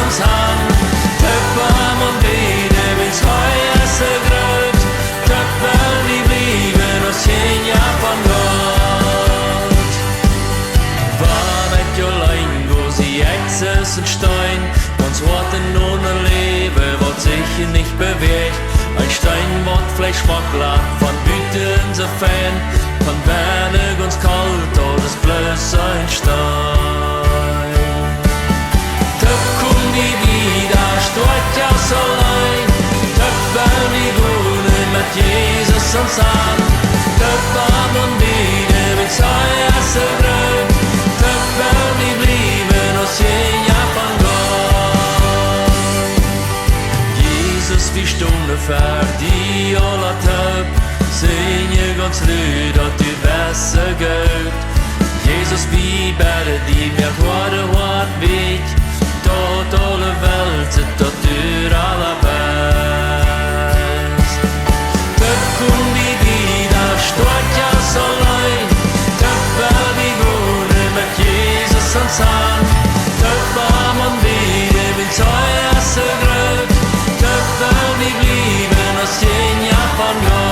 ons hand. Tøpper mon bede, mens højre så grønt. Tøpper vi bliven og tjenja van Gott. Waar met jo leingo, sie exes und Stein. Uns Worten ohne Leben, wat sich nicht bewegt. Ein Stein, wat vielleicht schmackler, von Büten so Fan. Von Bernig uns kalt, oder es bloß ein Stein. Töp komm die wieder, steigt ja so allein. Töp werden die wohnen mit Jesus uns an. Töp am und wieder mit Feuer so grün. Töp werden die blieben aus Jenja von Gott. Jesus, wie Stunde für die aller Töp. Sing je Gods Lied, dat du besser geht. Jesus, wie bäre die mir hort weit. Dort alle Welt, dat du aller best. Dort komm die wieder, stort ja so allein. Dort will die wohnen mit Jesus ans Hand. Dort war man wieder mit Feuer so grün. Dort will die blieben aus Jenja von Gott.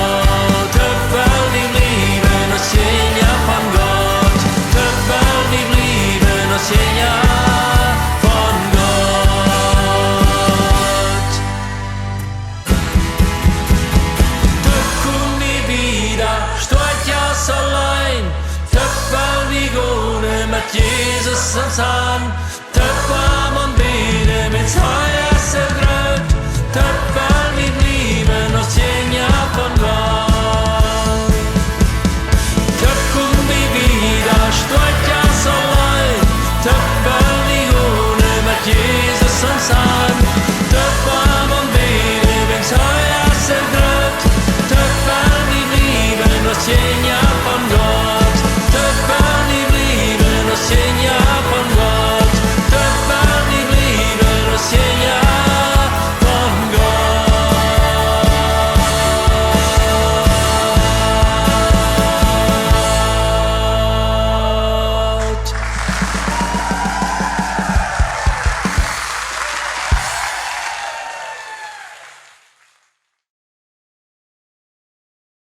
Jesus uns an,